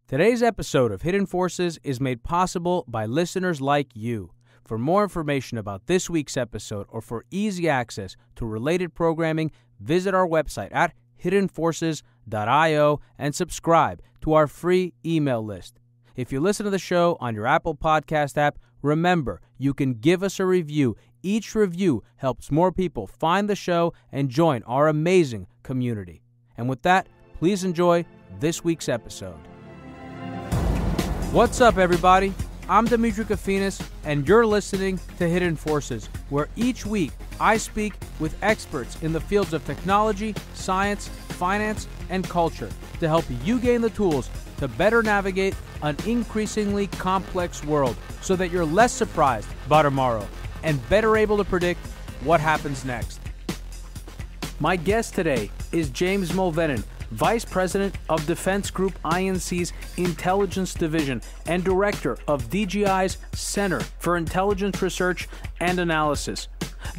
Today's episode of Hidden Forces is made possible by listeners like you. For more information about this week's episode or for easy access to related programming, visit our website at hiddenforces.io and subscribe to our free email list. If you listen to the show on your Apple Podcast app, remember, you can give us a review. Each review helps more people find the show and join our amazing community. And with that, please enjoy this week's episode. What's up, everybody? I'm Demetri Kofinas, and you're listening to Hidden Forces, where each week I speak with experts in the fields of technology, science, finance, and culture to help you gain the tools to better navigate an increasingly complex world so that you're less surprised by tomorrow and better able to predict what happens next. My guest today is James Mulvenon, Vice President of Defense Group INC's Intelligence Division and Director of DGI's Center for Intelligence Research and Analysis.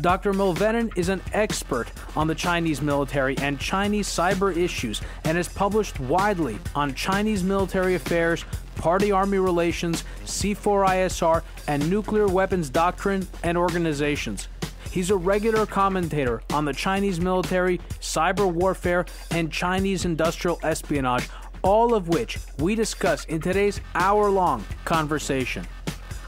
Dr. Mulvenon is an expert on the Chinese military and Chinese cyber issues and has published widely on Chinese military affairs, party-army relations, C4ISR, and nuclear weapons doctrine and organizations. He's a regular commentator on the Chinese military, cyber warfare, and Chinese industrial espionage, all of which we discuss in today's hour-long conversation.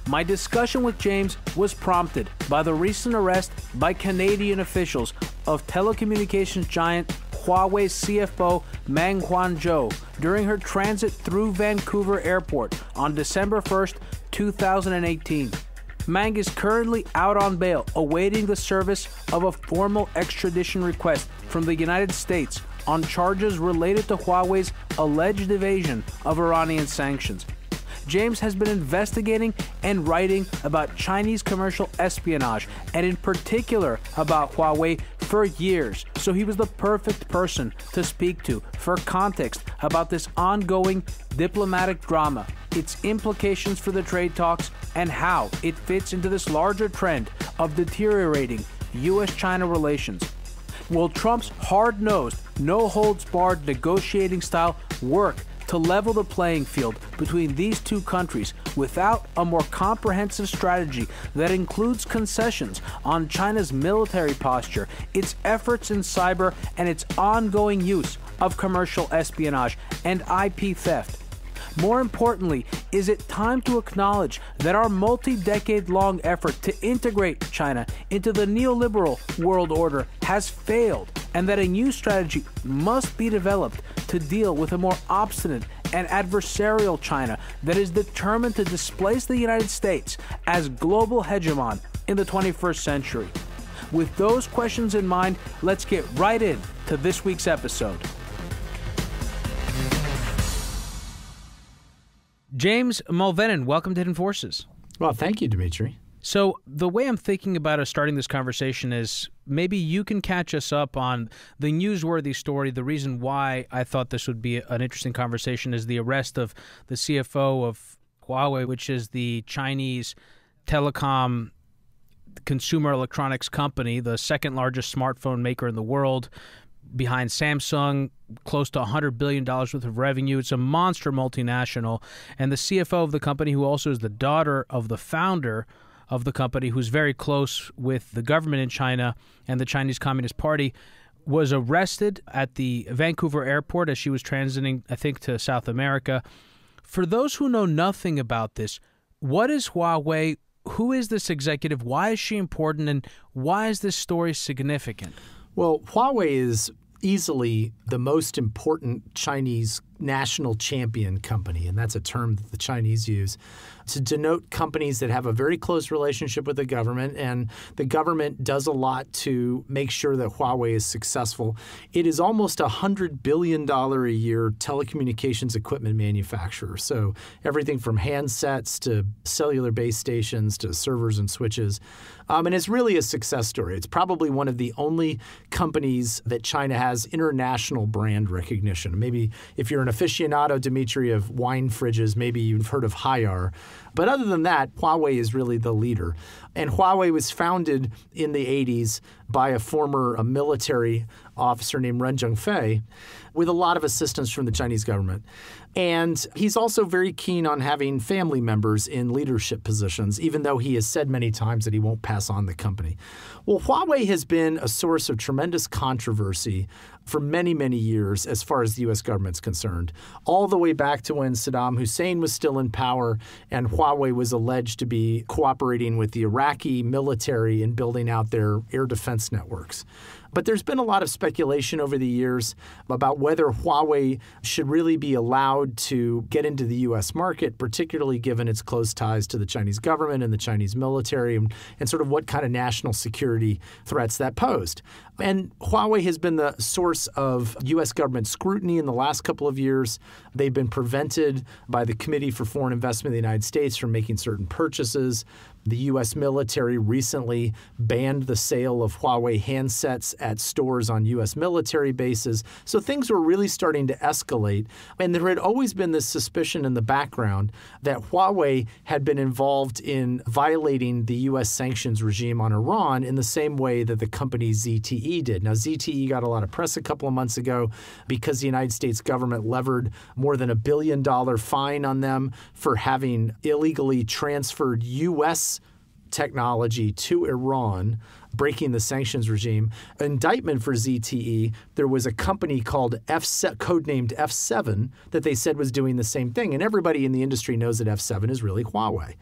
My discussion with James was prompted by the recent arrest by Canadian officials of telecommunications giant Huawei CFO Meng Wanzhou during her transit through Vancouver Airport on December 1st, 2018. Meng is currently out on bail, awaiting the service of a formal extradition request from the United States on charges related to Huawei's alleged evasion of Iranian sanctions. James has been investigating and writing about Chinese commercial espionage, and in particular about Huawei, for years, so he was the perfect person to speak to for context about this ongoing diplomatic drama, its implications for the trade talks, and how it fits into this larger trend of deteriorating U.S.-China relations. Will Trump's hard-nosed, no-holds-barred negotiating style work to level the playing field between these two countries without a more comprehensive strategy that includes concessions on China's military posture, its efforts in cyber, and its ongoing use of commercial espionage and IP theft? More importantly, is it time to acknowledge that our multi-decade-long effort to integrate China into the neoliberal world order has failed, and that a new strategy must be developed to deal with a more obstinate and adversarial China that is determined to displace the United States as global hegemon in the 21st century? With those questions in mind, let's get right into this week's episode. James Mulvenon, welcome to Hidden Forces. Well, thank you, Demetri. So the way I'm thinking about us starting this conversation is maybe you can catch us up on the newsworthy story. The reason why I thought this would be an interesting conversation is the arrest of the CFO of Huawei, which is the Chinese telecom consumer electronics company, the second largest smartphone maker in the world, behind Samsung, close to $100 billion worth of revenue. It's a monster multinational. And the CFO of the company, who also is the daughter of the founder of the company, who's very close with the government in China and the Chinese Communist Party, was arrested at the Vancouver airport as she was transiting, I think, to South America. For those who know nothing about this, what is Huawei? Who is this executive? Why is she important? And why is this story significant? Well, Huawei is easily the most important Chinese national champion company, and that's a term that the Chinese use to denote companies that have a very close relationship with the government, and the government does a lot to make sure that Huawei is successful. It is almost a $100 billion a year telecommunications equipment manufacturer, so everything from handsets to cellular base stations to servers and switches. And it's really a success story. It's probably one of the only companies that China has international brand recognition. Maybe if you're an aficionado, Demetri, of wine fridges, maybe you've heard of Haier. But other than that, Huawei is really the leader. And Huawei was founded in the 80s by a former military officer named Ren Zhengfei with a lot of assistance from the Chinese government. And he's also very keen on having family members in leadership positions, even though he has said many times that he won't pass on the company. Well, Huawei has been a source of tremendous controversy for many, many years as far as the U.S. government's concerned, all the way back to when Saddam Hussein was still in power and Huawei was alleged to be cooperating with the Iraqi military in building out their air defense networks. But there's been a lot of speculation over the years about whether Huawei should really be allowed to get into the U.S. market, particularly given its close ties to the Chinese government and the Chinese military, and sort of what kind of national security threats that posed. And Huawei has been the source of U.S. government scrutiny in the last couple of years. They've been prevented by the Committee for Foreign Investment in the United States from making certain purchases. The U.S. military recently banned the sale of Huawei handsets at stores on U.S. military bases. So things were really starting to escalate. And there had always been this suspicion in the background that Huawei had been involved in violating the U.S. sanctions regime on Iran in the same way that the company ZTE did. Now, ZTE got a lot of press a couple of months ago because the United States government levered more than $1 billion fine on them for having illegally transferred U.S. technology to Iran, breaking the sanctions regime. Indictment for ZTE, there was a company called codenamed F7 that they said was doing the same thing. And everybody in the industry knows that F7 is really Huawei.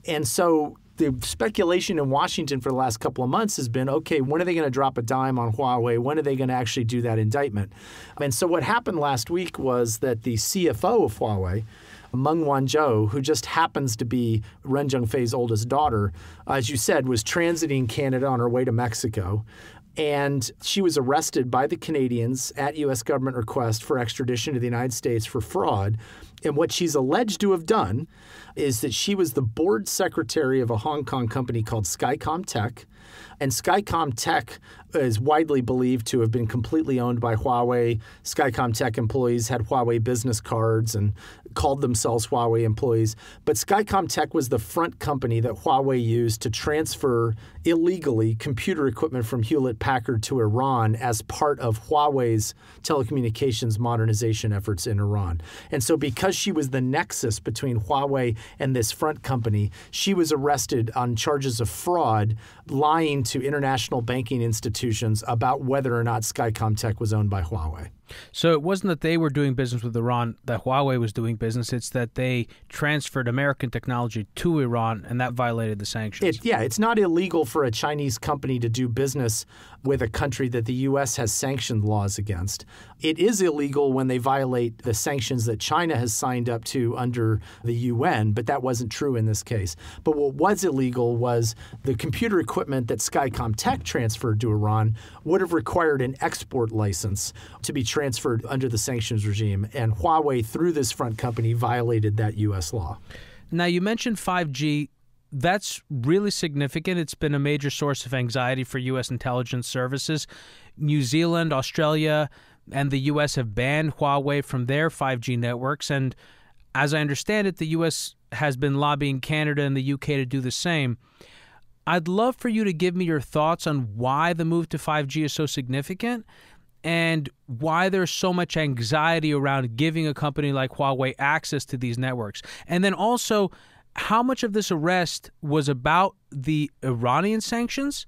And so the speculation in Washington for the last couple of months has been, okay, when are they going to drop a dime on Huawei? When are they going to actually do that indictment? And so what happened last week was that the CFO of Huawei, Meng Wanzhou, who just happens to be Ren Zhengfei's oldest daughter, as you said, was transiting Canada on her way to Mexico. And she was arrested by the Canadians at U.S. government request for extradition to the United States for fraud. And what she's alleged to have done is that she was the board secretary of a Hong Kong company called Skycom Tech. And Skycom Tech is widely believed to have been completely owned by Huawei. Skycom Tech employees had Huawei business cards and called themselves Huawei employees. But Skycom Tech was the front company that Huawei used to transfer illegally computer equipment from Hewlett-Packard to Iran as part of Huawei's telecommunications modernization efforts in Iran. And so because she was the nexus between Huawei and this front company, she was arrested on charges of fraud, lying to international banking institutions about whether or not Skycom Tech was owned by Huawei. So it wasn't that they were doing business with Iran, that Huawei was doing business. It's that they transferred American technology to Iran, and that violated the sanctions. It's not illegal for a Chinese company to do business with a country that the U.S. has sanctioned laws against. It is illegal when they violate the sanctions that China has signed up to under the UN, but that wasn't true in this case. But what was illegal was the computer equipment that Skycom Tech transferred to Iran would have required an export license to be transferred under the sanctions regime, and Huawei, through this front company, violated that U.S. law. Now, you mentioned 5G. That's really significant. It's been a major source of anxiety for U.S. intelligence services. New Zealand, Australia, and the U.S. have banned Huawei from their 5G networks, and as I understand it, the U.S. has been lobbying Canada and the U.K. to do the same. I'd love for you to give me your thoughts on why the move to 5G is so significant and why there's so much anxiety around giving a company like Huawei access to these networks. And then also, how much of this arrest was about the Iranian sanctions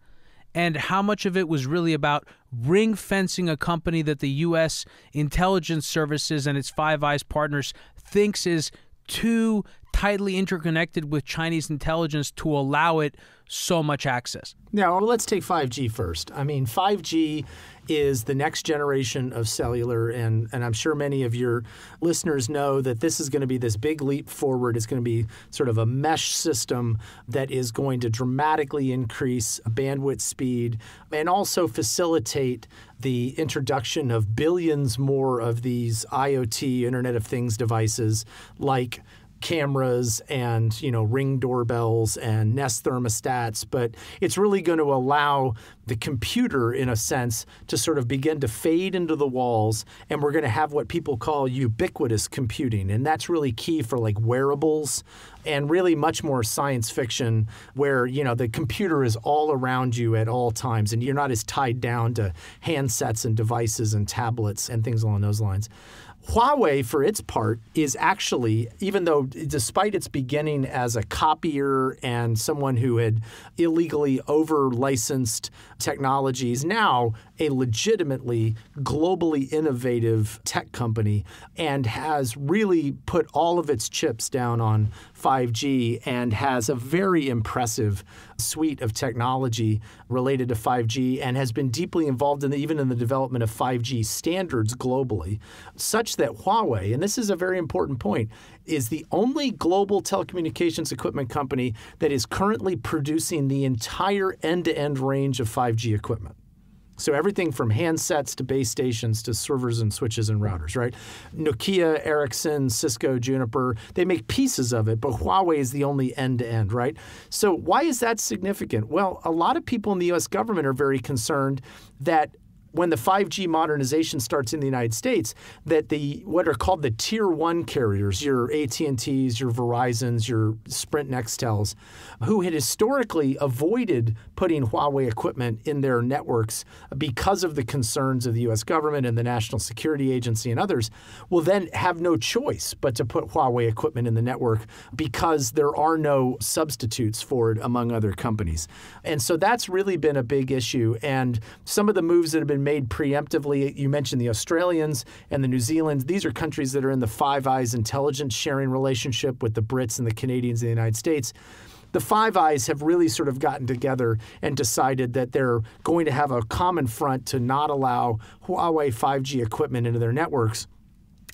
and how much of it was really about ring-fencing a company that the U.S. intelligence services and its Five Eyes partners thinks is too tightly interconnected with Chinese intelligence to allow it so much access? Now, let's take 5G first. I mean, 5G is the next generation of cellular, and I'm sure many of your listeners know that this is going to be this big leap forward. It's going to be sort of a mesh system that is going to dramatically increase bandwidth speed and also facilitate the introduction of billions more of these IoT, Internet of Things devices like cameras and, Ring doorbells and Nest thermostats, but it's really going to allow the computer, in a sense, to sort of begin to fade into the walls, and we're going to have what people call ubiquitous computing, and that's really key for like wearables and really much more science fiction where, the computer is all around you at all times and you're not as tied down to handsets and devices and tablets and things along those lines. Huawei, for its part, is actually, even though despite its beginning as a copier and someone who had illegally over-licensed technologies, now a legitimately globally innovative tech company and has really put all of its chips down on 5G and has a very impressive suite of technology related to 5G and has been deeply involved even in the development of 5G standards globally, such that Huawei, and this is a very important point, is the only global telecommunications equipment company that is currently producing the entire end-to-end range of 5G equipment. So everything from handsets to base stations to servers and switches and routers, right? Nokia, Ericsson, Cisco, Juniper, they make pieces of it, but Huawei is the only end-to-end, right? So why is that significant? Well, a lot of people in the U.S. government are very concerned that when the 5G modernization starts in the United States, that what are called the Tier 1 carriers, your AT&Ts, your Verizons, your Sprint Nextels, who had historically avoided putting Huawei equipment in their networks because of the concerns of the U.S. government and the National Security Agency and others, will then have no choice but to put Huawei equipment in the network because there are no substitutes for it among other companies. And so that's really been a big issue. And some of the moves that have been made preemptively, you mentioned the Australians and the New Zealanders. These are countries that are in the Five Eyes intelligence sharing relationship with the Brits and the Canadians in the United States. The Five Eyes have really sort of gotten together and decided that they're going to have a common front to not allow Huawei 5G equipment into their networks.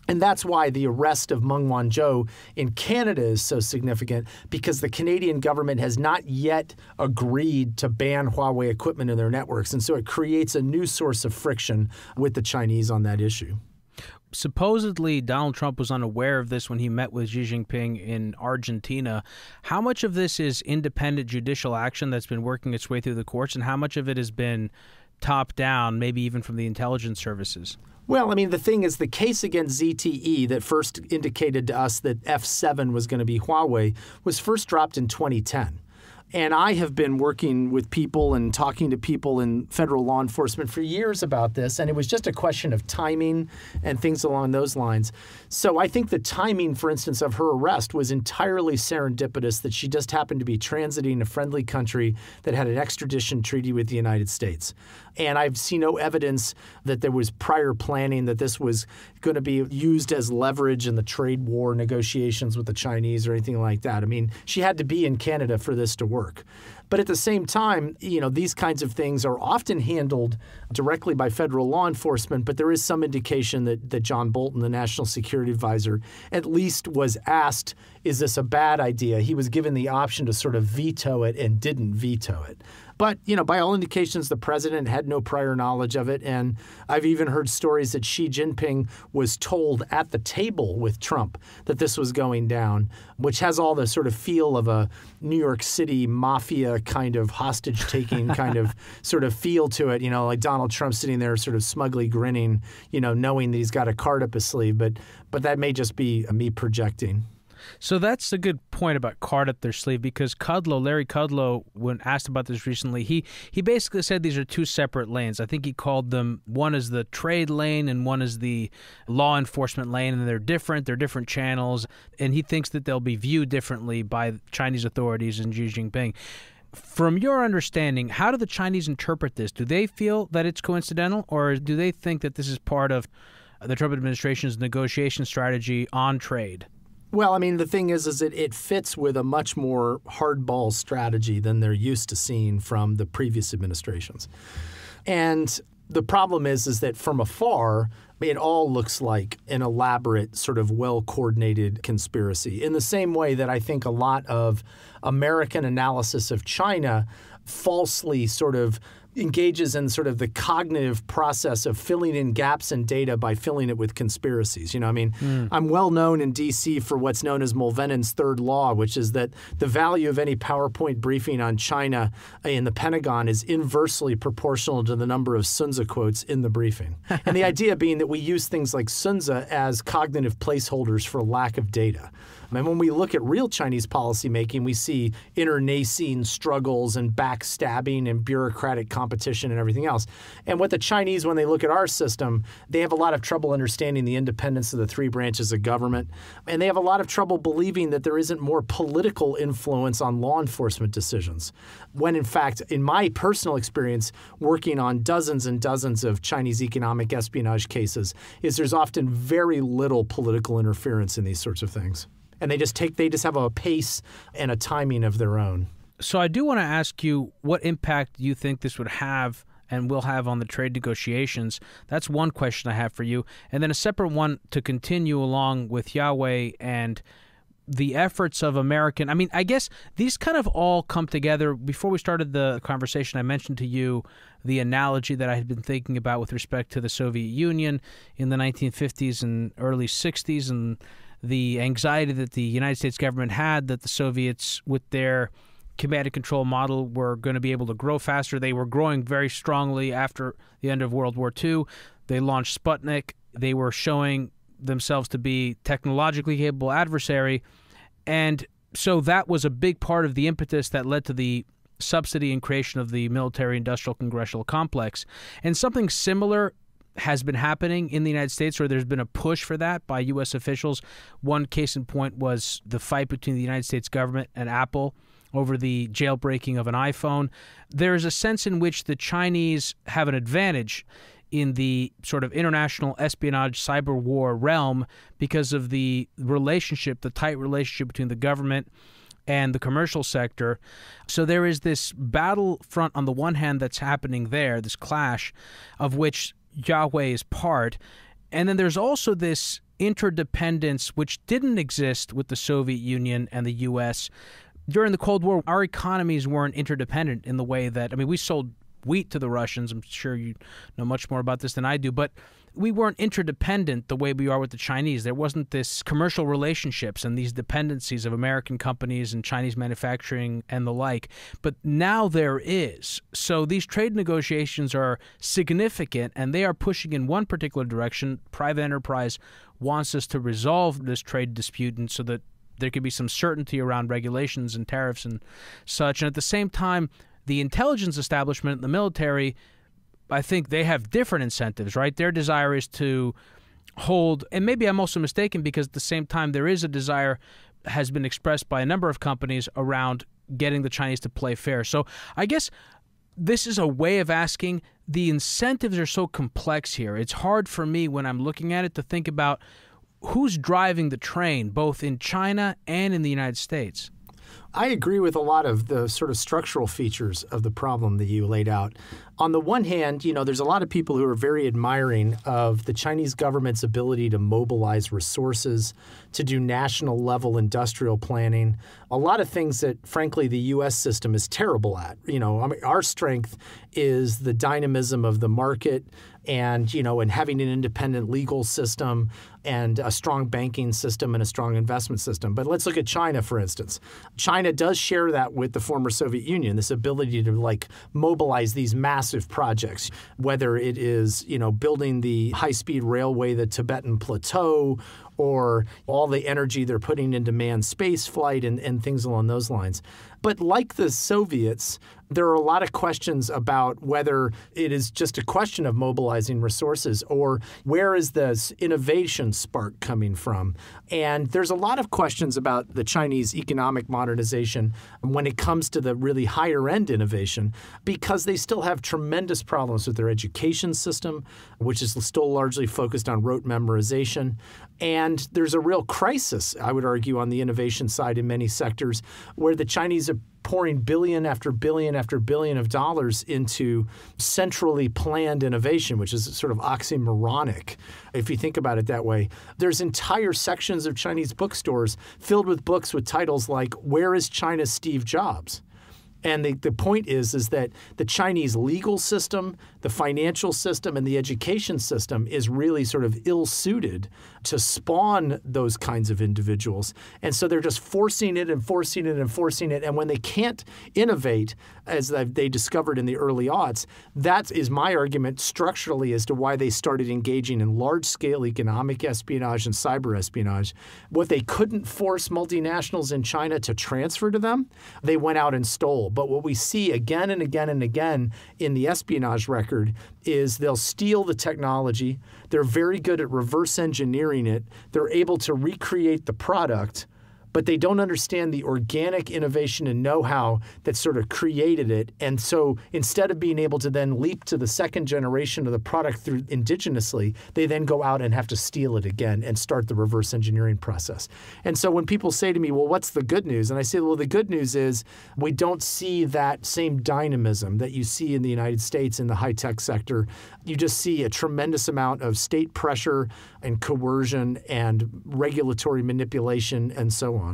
And that's why the arrest of Meng Wanzhou in Canada is so significant, because the Canadian government has not yet agreed to ban Huawei equipment in their networks. And so it creates a new source of friction with the Chinese on that issue. Supposedly, Donald Trump was unaware of this when he met with Xi Jinping in Argentina. How much of this is independent judicial action that's been working its way through the courts, and how much of it has been top-down, maybe even from the intelligence services? Well, I mean, the thing is, the case against ZTE that first indicated to us that F7 was going to be Huawei was first dropped in 2010. And I have been working with people and talking to people in federal law enforcement for years about this, and it was just a question of timing and things along those lines. So I think the timing, for instance, of her arrest was entirely serendipitous, that she just happened to be transiting a friendly country that had an extradition treaty with the United States. And I've seen no evidence that there was prior planning that this was going to be used as leverage in the trade war negotiations with the Chinese or anything like that. I mean, she had to be in Canada for this to work. But at the same time, these kinds of things are often handled directly by federal law enforcement, but there is some indication that John Bolton, the National Security Advisor, at least was asked, is this a bad idea? He was given the option to sort of veto it and didn't veto it. But, by all indications, the president had no prior knowledge of it. And I've even heard stories that Xi Jinping was told at the table with Trump that this was going down, which has all the sort of feel of a New York City mafia kind of hostage-taking kind of sort of feel to it, like Donald Trump sitting there sort of smugly grinning, knowing that he's got a card up his sleeve. But that may just be me projecting. So that's a good point about card up their sleeve, because Larry Kudlow, when asked about this recently, he basically said these are two separate lanes. I think he called them, one is the trade lane and one is the law enforcement lane, and they're different channels, and he thinks that they'll be viewed differently by Chinese authorities and Xi Jinping. From your understanding, how do the Chinese interpret this? Do they feel that it's coincidental, or do they think that this is part of the Trump administration's negotiation strategy on trade? Well, I mean, the thing is that it fits with a much more hardball strategy than they're used to seeing from the previous administrations. And the problem is that from afar, it all looks like an elaborate, sort of well-coordinated conspiracy. In the same way that I think a lot of American analysis of China falsely sort of engages in sort of the cognitive process of filling in gaps in data by filling it with conspiracies. I'm well known in D.C. for what's known as Mulvenon's third law, which is that the value of any PowerPoint briefing on China in the Pentagon is inversely proportional to the number of Sun Tzu quotes in the briefing. And the idea being that we use things like Sun Tzu as cognitive placeholders for lack of data. And when we look at real Chinese policymaking, we see internecine struggles and backstabbing and bureaucratic competition and everything else. And what the Chinese, when they look at our system, they have a lot of trouble understanding the independence of the three branches of government. And they have a lot of trouble believing that there isn't more political influence on law enforcement decisions. When in fact, in my personal experience, working on dozens and dozens of Chinese economic espionage cases, is there's often very little political interference in these sorts of things. And they just have a pace and a timing of their own. So I do want to ask you what impact you think this would have and will have on the trade negotiations. That's one question I have for you. And then a separate one to continue along with Huawei and the efforts of American. I guess these kind of all come together. Before we started the conversation, I mentioned to you the analogy that I had been thinking about with respect to the Soviet Union in the 1950s and early 60s, and the anxiety that the United States government had that the Soviets, with their command and control model, were going to be able to grow faster. They were growing very strongly after the end of World War II. They launched Sputnik. They were showing themselves to be technologically capable adversary. And so that was a big part of the impetus that led to the subsidy and creation of the military-industrial congressional complex. And something similar has been happening in the United States, or there's been a push for that by U.S. officials. One case in point was the fight between the United States government and Apple over the jailbreaking of an iPhone. There's a sense in which the Chinese have an advantage in the sort of international espionage cyber war realm because of the relationship, the tight relationship between the government and the commercial sector. So there is this battlefront on the one hand that's happening there, this clash of which Huawei is part. And then there's also this interdependence which didn't exist with the Soviet Union and the U.S. During the Cold War, our economies weren't interdependent in the way that, we sold wheat to the Russians. I'm sure you know much more about this than I do, but we weren't interdependent the way we are with the Chinese. There wasn't this commercial relationships and these dependencies of American companies and Chinese manufacturing and the like. But now there is. So these trade negotiations are significant, and they are pushing in one particular direction. Private enterprise wants us to resolve this trade dispute, and so that there could be some certainty around regulations and tariffs and such. And at the same time, the intelligence establishment, the military, I think they have different incentives, right? Their desire is to hold, and maybe I'm also mistaken, because at the same time there is a desire, has been expressed by a number of companies, around getting the Chinese to play fair. So I guess this is a way of asking, the incentives are so complex here. It's hard for me when I'm looking at it to think about who's driving the train, both in China and in the United States. I agree with a lot of the sort of structural features of the problem that you laid out. On the one hand, there's a lot of people who are very admiring of the Chinese government's ability to mobilize resources, to do national level industrial planning, a lot of things that, frankly, the U.S. system is terrible at. Our strength is the dynamism of the market and having an independent legal system and a strong banking system and a strong investment system. But let's look at China, for instance. China does share that with the former Soviet Union, this ability to mobilize these massive projects, whether it is, building the high-speed railway, the Tibetan Plateau, or all the energy they're putting into manned space flight and things along those lines. But like the Soviets, there are a lot of questions about whether it is just a question of mobilizing resources or where is this innovation spark coming from. And there's a lot of questions about the Chinese economic modernization when it comes to the really higher end innovation, because they still have tremendous problems with their education system, which is still largely focused on rote memorization. And there's a real crisis, I would argue, on the innovation side in many sectors where the Chinese are pouring billion after billion after billion of dollars into centrally planned innovation, which is sort of oxymoronic, if you think about it that way. There's entire sections of Chinese bookstores filled with books with titles like, "Where is China's Steve Jobs?" And the point is that the Chinese legal system, the financial system, and the education system is really sort of ill-suited to spawn those kinds of individuals. And so they're just forcing it and forcing it and forcing it. And when they can't innovate, as they discovered in the early aughts, that is my argument structurally as to why they started engaging in large-scale economic espionage and cyber espionage. What they couldn't force multinationals in China to transfer to them, they went out and stole. But what we see again and again and again in the espionage record is they'll steal the technology. They're very good at reverse engineering it. They're able to recreate the product, but they don't understand the organic innovation and know-how that sort of created it. And so instead of being able to then leap to the second generation of the product through indigenously, they then go out and have to steal it again and start the reverse engineering process. And so when people say to me, well, what's the good news? And I say, well, the good news is we don't see that same dynamism that you see in the United States in the high-tech sector. You just see a tremendous amount of state pressure and coercion and regulatory manipulation and so on.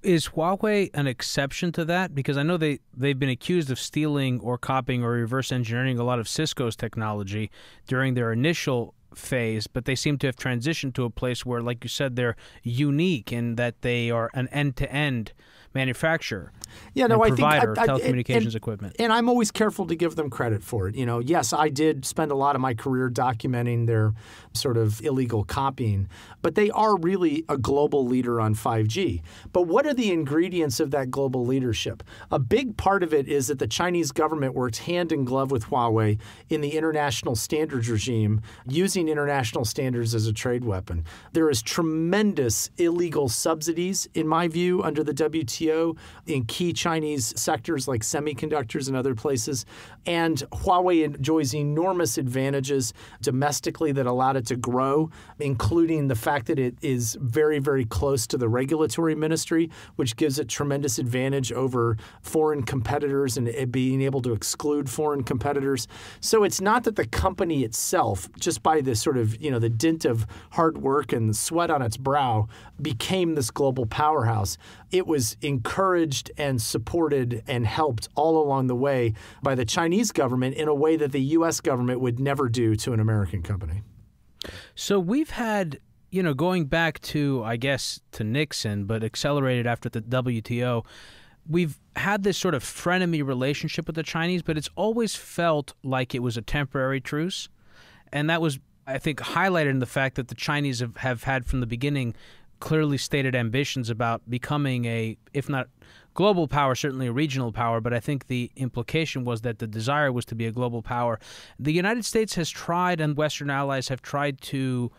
Is Huawei an exception to that? Because I know they've been accused of stealing or copying or reverse engineering a lot of Cisco's technology during their initial phase, but they seem to have transitioned to a place where, like you said, they're unique in that they are an end-to-end manufacturer and provider of telecommunications equipment. And I'm always careful to give them credit for it. Yes, I did spend a lot of my career documenting their sort of illegal copying, but they are really a global leader on 5G. But what are the ingredients of that global leadership? A big part of it is that the Chinese government worked hand in glove with Huawei in the international standards regime, using international standards as a trade weapon. There is tremendous illegal subsidies, in my view, under the WTO in key Chinese sectors like semiconductors and other places. And Huawei enjoys enormous advantages domestically that allowed it to grow, including the fact that it is very, very close to the regulatory ministry, which gives it tremendous advantage over foreign competitors and being able to exclude foreign competitors. So it's not that the company itself, just by the sort of, the dint of hard work and the sweat on its brow, became this global powerhouse. It was encouraged and supported and helped all along the way by the Chinese government in a way that the U.S. government would never do to an American company. So we've had, going back to, I guess, to Nixon, but accelerated after the WTO, we've had this sort of frenemy relationship with the Chinese, but it's always felt like it was a temporary truce. And that was, I think, highlighted in the fact that the Chinese have had from the beginning clearly stated ambitions about becoming a, if not global power, certainly a regional power, but I think the implication was that the desire was to be a global power. The United States has tried, and Western allies have tried to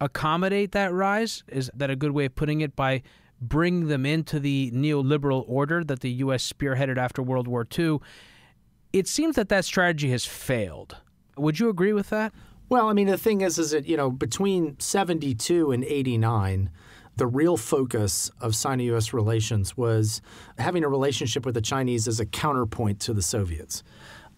accommodate that rise. Is that a good way of putting it? By bringing them into the neoliberal order that the U.S. spearheaded after World War II. It seems that strategy has failed. Would you agree with that? Well, I mean, the thing is that, between 72 and 89, the real focus of Sino-U.S. relations was having a relationship with the Chinese as a counterpoint to the Soviets.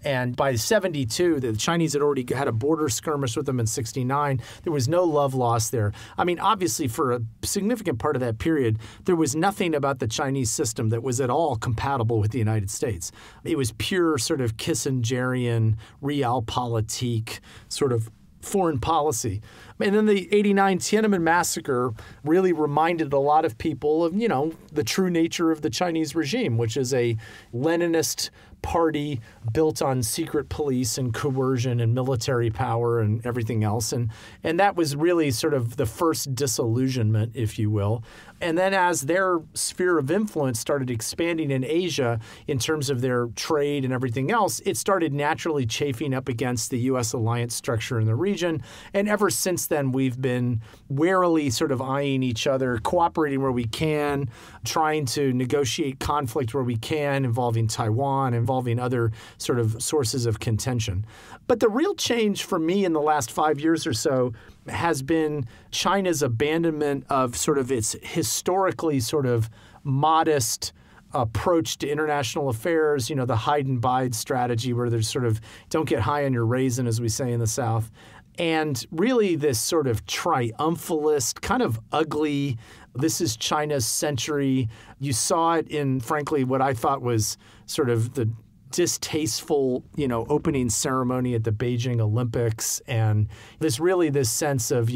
And by 72, the Chinese had already had a border skirmish with them in 69. There was no love lost there. I mean, obviously, for a significant part of that period, there was nothing about the Chinese system that was at all compatible with the United States. It was pure sort of Kissingerian, realpolitik sort of foreign policy. And then the 89 Tiananmen massacre really reminded a lot of people of, the true nature of the Chinese regime, which is a Leninist party built on secret police and coercion and military power and everything else. And that was really sort of the first disillusionment, if you will. And then as their sphere of influence started expanding in Asia in terms of their trade and everything else, it started naturally chafing up against the U.S. alliance structure in the region. And ever since then, we've been warily sort of eyeing each other, cooperating where we can, trying to negotiate conflict where we can, involving Taiwan, involving other sort of sources of contention. But the real change for me in the last 5 years or so has been China's abandonment of sort of its historically sort of modest approach to international affairs, the hide and bide strategy where there's sort of don't get high on your raisin, as we say in the South. And really this sort of triumphalist, kind of ugly, this is China's century. You saw it in, frankly, what I thought was sort of the distasteful, opening ceremony at the Beijing Olympics, and this sense of,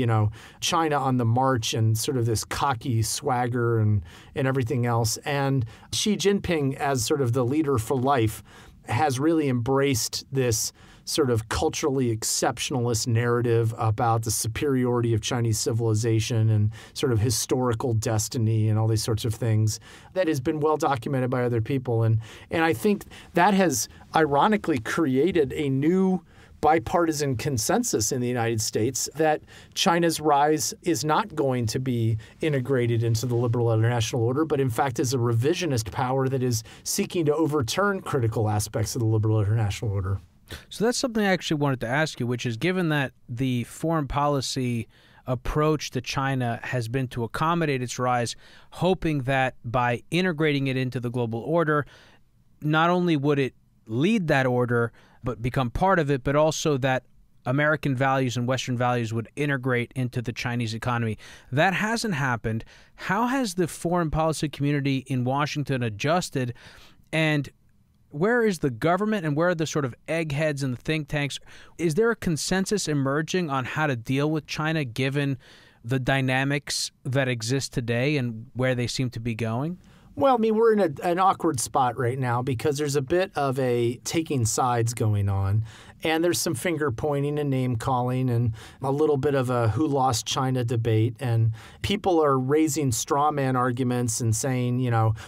China on the march and sort of this cocky swagger and everything else. And Xi Jinping, as sort of the leader for life, has really embraced this sort of culturally exceptionalist narrative about the superiority of Chinese civilization and sort of historical destiny and all these sorts of things that has been well documented by other people. And I think that has ironically created a new bipartisan consensus in the United States that China's rise is not going to be integrated into the liberal international order, but in fact is a revisionist power that is seeking to overturn critical aspects of the liberal international order. So that's something I actually wanted to ask you, which is given that the foreign policy approach to China has been to accommodate its rise, hoping that by integrating it into the global order, not only would it lead that order, but become part of it, but also that American values and Western values would integrate into the Chinese economy. That hasn't happened. How has the foreign policy community in Washington adjusted, and where is the government and where are the sort of eggheads and the think tanks? Is there a consensus emerging on how to deal with China given the dynamics that exist today and where they seem to be going? Well, I mean, we're in an awkward spot right now because there's a bit of a taking sides going on. And there's some finger pointing and name calling and a little bit of a who lost China debate. And people are raising straw man arguments and saying,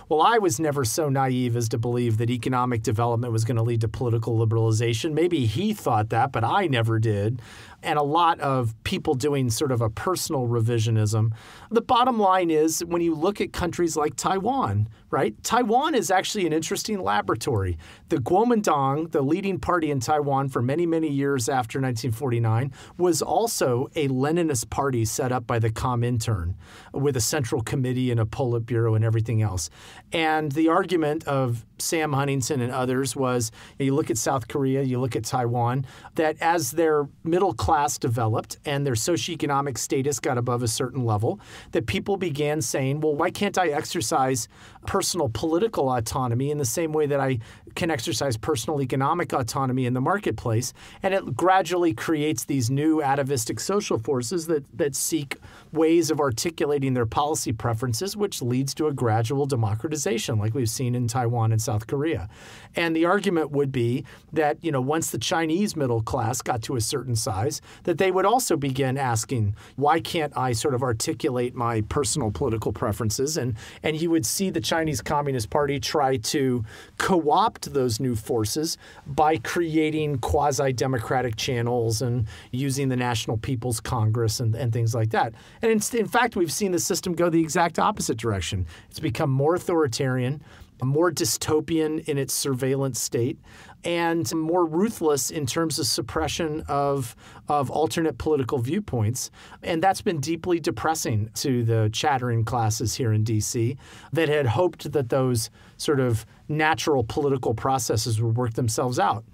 well, I was never so naive as to believe that economic development was going to lead to political liberalization. Maybe he thought that, but I never did. And a lot of people doing sort of a personal revisionism. The bottom line is when you look at countries like Taiwan, right? Taiwan is actually an interesting laboratory. The Kuomintang, the leading party in Taiwan for many, many years after 1949, was also a Leninist party set up by the Comintern with a central committee and a Politburo and everything else. And the argument of Sam Huntington and others was, you look at South Korea, you look at Taiwan, that as their middle class developed and their socioeconomic status got above a certain level, that people began saying, well, why can't I exercise personal political autonomy in the same way that I can exercise personal economic autonomy in the marketplace? And it gradually creates these new atavistic social forces that seek ways of articulating their policy preferences, which leads to a gradual democratization like we've seen in Taiwan and South Korea. And the argument would be that, once the Chinese middle class got to a certain size, that they would also begin asking, why can't I sort of articulate my personal political preferences? And you would see the Chinese Communist Party try to co-opt those new forces by creating quasi-democratic channels and using the National People's Congress and things like that. And in fact, we've seen the system go the exact opposite direction. It's become more authoritarian, more dystopian in its surveillance state, and more ruthless in terms of suppression of alternate political viewpoints. And that's been deeply depressing to the chattering classes here in D.C. that had hoped that those sort of natural political processes would work themselves out.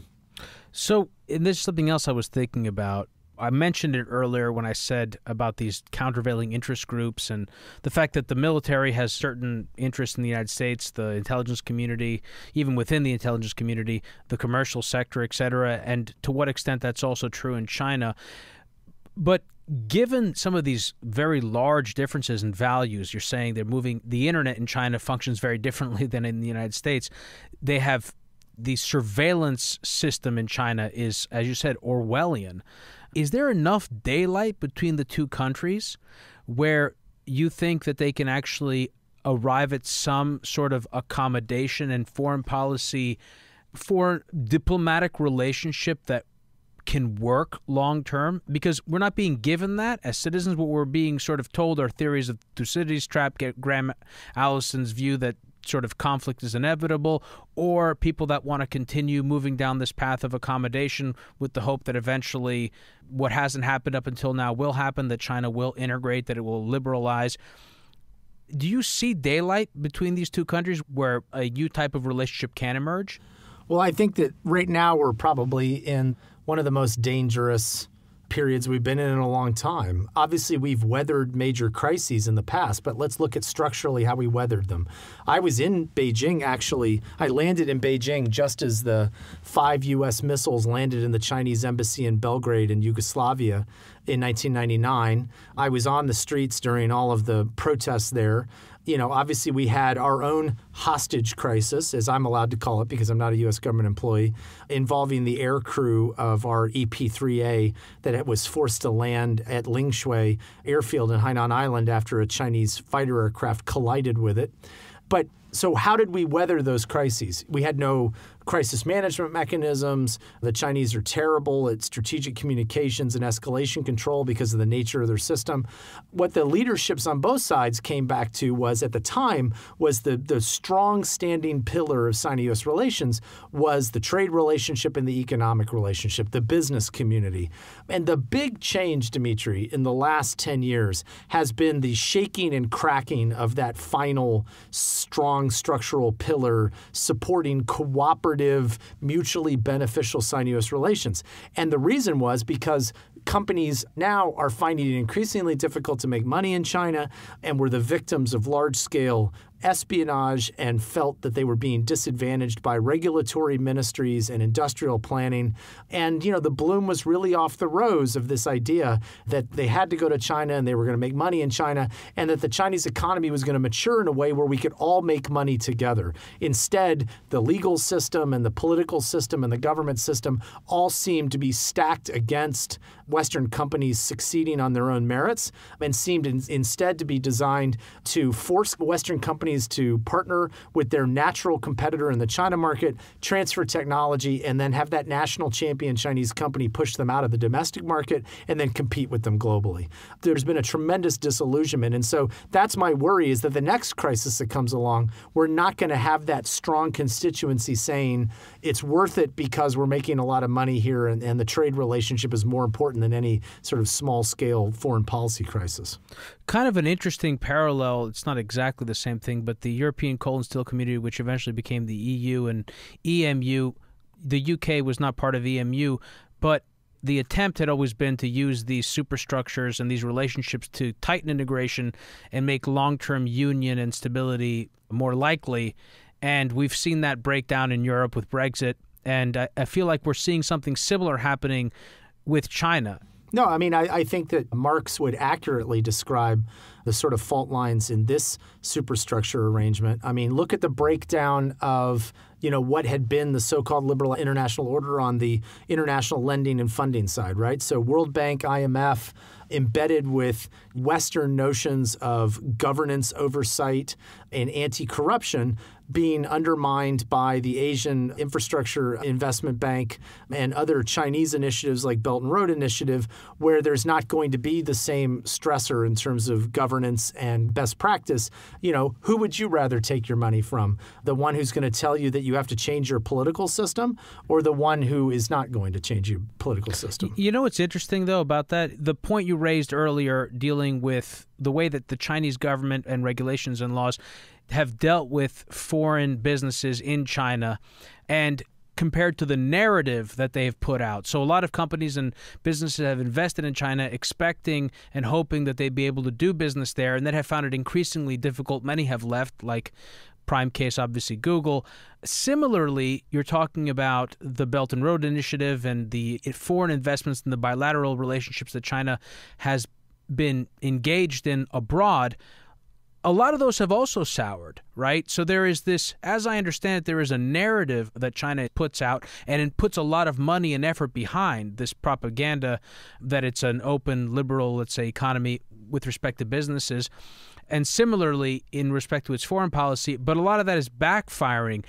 So, and this is something else I was thinking about. I mentioned it earlier when I said about these countervailing interest groups and the fact that the military has certain interests in the United States, the intelligence community, even within the intelligence community, the commercial sector, et cetera, and to what extent that's also true in China. But given some of these very large differences in values, you're saying they're moving, the internet in China functions very differently than in the United States. They have the surveillance system in China is, as you said, Orwellian. Is there enough daylight between the two countries where you think that they can actually arrive at some sort of accommodation and foreign policy for diplomatic relationship that can work long term? Because we're not being given that as citizens. What we're being sort of told are theories of Thucydides' trap, Graham Allison's view that sort of conflict is inevitable, or people that want to continue moving down this path of accommodation with the hope that eventually what hasn't happened up until now will happen, that China will integrate, that it will liberalize. Do you see daylight between these two countries where a new type of relationship can emerge? Well, I think that right now we're probably in one of the most dangerous periods we've been in a long time. Obviously, we've weathered major crises in the past, but let's look at structurally how we weathered them. I was in Beijing, actually. I landed in Beijing just as the 5 U.S. missiles landed in the Chinese embassy in Belgrade in Yugoslavia in 1999. I was on the streets during all of the protests there. Obviously we had our own hostage crisis, as I'm allowed to call it because I'm not a U.S. government employee, involving the air crew of our EP-3A that it was forced to land at Lingshui airfield in Hainan Island after a Chinese fighter aircraft collided with it. But so how did we weather those crises? We had no crisis management mechanisms. The Chinese are terrible at strategic communications and escalation control because of the nature of their system. What the leaderships on both sides came back to was, at the time, was the strong standing pillar of Sino-U.S. relations was the trade relationship and the economic relationship, the business community. And the big change, Demetri, in the last 10 years has been the shaking and cracking of that final strong structural pillar supporting cooperative, mutually beneficial Sino-U.S. relations. And the reason was because companies now are finding it increasingly difficult to make money in China and were the victims of large-scale espionage and felt that they were being disadvantaged by regulatory ministries and industrial planning. And, the bloom was really off the rose of this idea that they had to go to China and they were going to make money in China, and that the Chinese economy was going to mature in a way where we could all make money together. Instead, the legal system and the political system and the government system all seemed to be stacked against Western companies succeeding on their own merits and seemed instead to be designed to force Western companies to partner with their natural competitor in the China market, transfer technology, and then have that national champion Chinese company push them out of the domestic market and then compete with them globally. There's been a tremendous disillusionment. And so that's my worry, is that the next crisis that comes along, we're not going to have that strong constituency saying it's worth it because we're making a lot of money here and the trade relationship is more important than any sort of small-scale foreign policy crisis. Kind of an interesting parallel. It's not exactly the same thing, but the European Coal and Steel Community, which eventually became the EU and EMU, the UK was not part of EMU, but the attempt had always been to use these superstructures and these relationships to tighten integration and make long-term union and stability more likely. And we've seen that break down in Europe with Brexit. And I feel like we're seeing something similar happening with China. No, I mean, I think that Marx would accurately describe the sort of fault lines in this superstructure arrangement. I mean, look at the breakdown of, what had been the so-called liberal international order on the international lending and funding side, right? So World Bank, IMF, embedded with Western notions of governance oversight and anti-corruption being undermined by the Asian Infrastructure Investment Bank and other Chinese initiatives like Belt and Road Initiative, where there's not going to be the same stressor in terms of governance and best practice. Who would you rather take your money from? The one who's going to tell you that you have to change your political system, or the one who is not going to change your political system? You know what's interesting, though, about that? The point you raised earlier dealing with the way that the Chinese government and regulations and laws have dealt with foreign businesses in China and compared to the narrative that they've put out. So a lot of companies and businesses have invested in China expecting and hoping that they'd be able to do business there, and then have found it increasingly difficult. Many have left, like prime case, obviously, Google. Similarly, you're talking about the Belt and Road Initiative and the foreign investments and the bilateral relationships that China has been engaged in abroad. A lot of those have also soured, right? So there is this, as I understand it, there is a narrative that China puts out, and it puts a lot of money and effort behind this propaganda that it's an open, liberal, let's say, economy with respect to businesses, and similarly in respect to its foreign policy, but a lot of that is backfiring.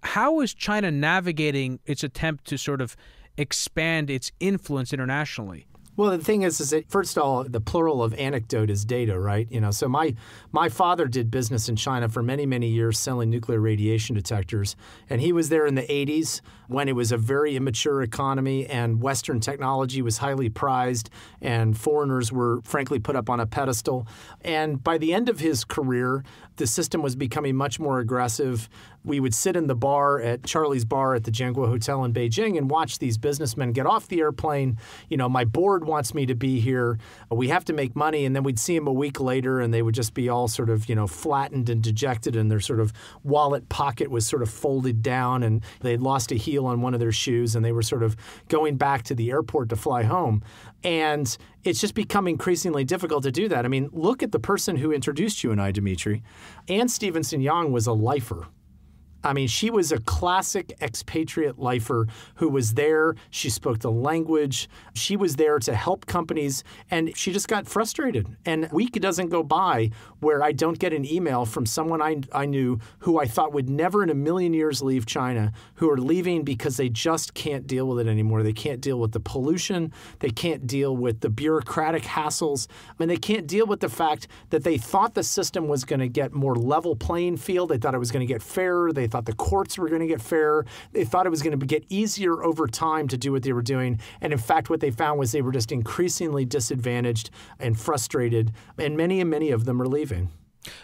How is China navigating its attempt to sort of expand its influence internationally? Well, the thing is that, first of all, the plural of anecdote is data, right? So my father did business in China for many, many years selling nuclear radiation detectors. And he was there in the 80s when it was a very immature economy and Western technology was highly prized and foreigners were, frankly, put up on a pedestal. And by the end of his career, the system was becoming much more aggressive. We would sit in the bar at Charlie's Bar at the Jianguo Hotel in Beijing and watch these businessmen get off the airplane. My board wants me to be here. We have to make money. And then we'd see them a week later and they would just be all sort of, flattened and dejected, and their sort of wallet pocket was sort of folded down, and they'd lost a heel on one of their shoes, and they were sort of going back to the airport to fly home. And it's just become increasingly difficult to do that. I mean, look at the person who introduced you and I, Demetri. Anne Stevenson Young was a lifer. I mean, she was a classic expatriate lifer who was there. She spoke the language. She was there to help companies, and she just got frustrated. And a week doesn't go by where I don't get an email from someone I knew who I thought would never in a million years leave China, who are leaving because they just can't deal with it anymore. They can't deal with the pollution. They can't deal with the bureaucratic hassles. I mean, they can't deal with the fact that they thought the system was going to get more level playing field. They thought it was going to get fairer. They thought the courts were going to get fairer. They thought it was going to get easier over time to do what they were doing. And in fact, what they found was they were just increasingly disadvantaged and frustrated. And many of them are leaving.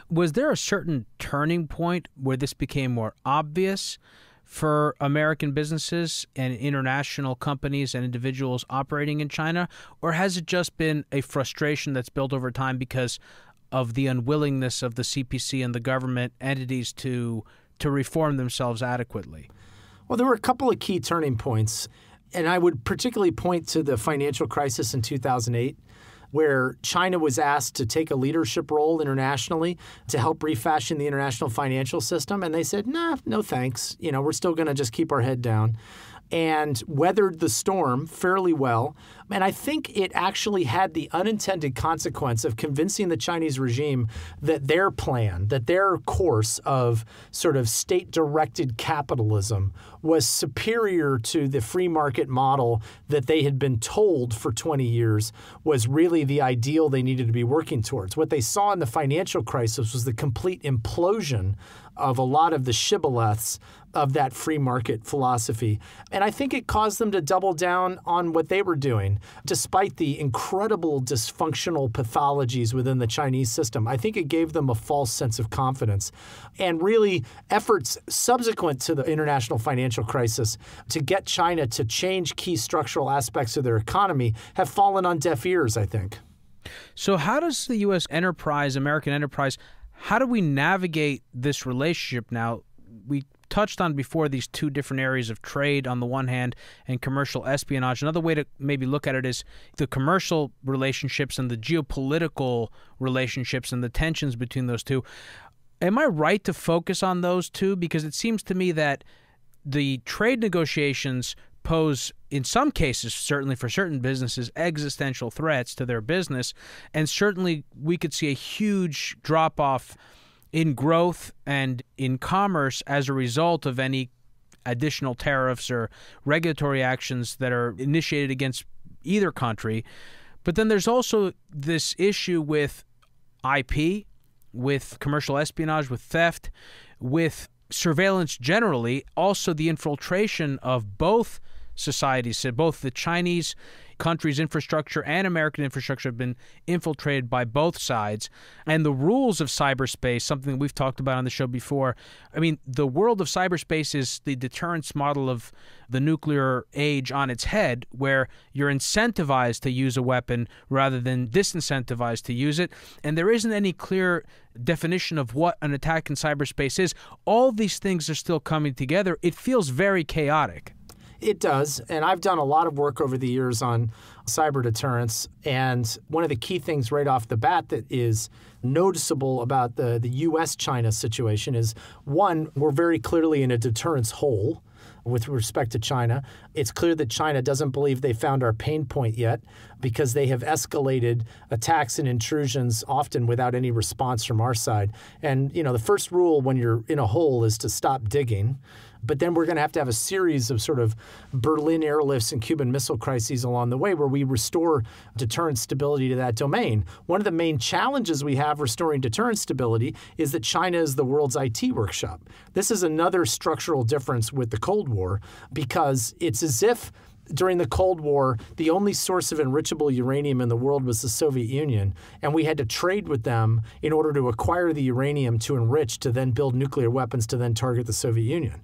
Was there a certain turning point where this became more obvious for American businesses and international companies and individuals operating in China? Or has it just been a frustration that's built over time because of the unwillingness of the CPC and the government entities to reform themselves adequately? Well, there were a couple of key turning points, and I would particularly point to the financial crisis in 2008, where China was asked to take a leadership role internationally to help refashion the international financial system. And they said, nah, no thanks. We're still going to just keep our head down, and weathered the storm fairly well. And I think it actually had the unintended consequence of convincing the Chinese regime that their plan, that their course of sort of state-directed capitalism was superior to the free market model that they had been told for 20 years was really the ideal they needed to be working towards. What they saw in the financial crisis was the complete implosion of a lot of the shibboleths of that free market philosophy. And I think it caused them to double down on what they were doing, despite the incredible dysfunctional pathologies within the Chinese system. I think it gave them a false sense of confidence. And really, efforts subsequent to the international financial crisis to get China to change key structural aspects of their economy have fallen on deaf ears, I think. So how does the U.S. enterprise, American enterprise, how do we navigate this relationship now? We touched on before these two different areas of trade on the one hand and commercial espionage. Another way to maybe look at it is the commercial relationships and the geopolitical relationships and the tensions between those two. Am I right to focus on those two? Because it seems to me that the trade negotiations pose, in some cases, certainly for certain businesses, existential threats to their business. And certainly we could see a huge drop-off in growth and in commerce as a result of any additional tariffs or regulatory actions that are initiated against either country. But then there's also this issue with IP, with commercial espionage, with theft, with surveillance generally, also the infiltration of both societies. So both the Chinese country's infrastructure and American infrastructure have been infiltrated by both sides. And the rules of cyberspace, something we've talked about on the show before. I mean, the world of cyberspace is the deterrence model of the nuclear age on its head, where you're incentivized to use a weapon rather than disincentivized to use it. And there isn't any clear definition of what an attack in cyberspace is. All these things are still coming together. It feels very chaotic. It does, and I've done a lot of work over the years on cyber deterrence, and one of the key things right off the bat that is noticeable about the U.S.-China situation is, one, we're very clearly in a deterrence hole with respect to China. It's clear that China doesn't believe they found our pain point yet because they have escalated attacks and intrusions often without any response from our side. And, the first rule when you're in a hole is to stop digging. But then we're going to have a series of sort of Berlin airlifts and Cuban Missile crises along the way where we restore deterrence stability to that domain. One of the main challenges we have restoring deterrence stability is that China is the world's IT workshop. This is another structural difference with the Cold War because it's as if during the Cold War, the only source of enrichable uranium in the world was the Soviet Union, and we had to trade with them in order to acquire the uranium to enrich, to then build nuclear weapons to then target the Soviet Union.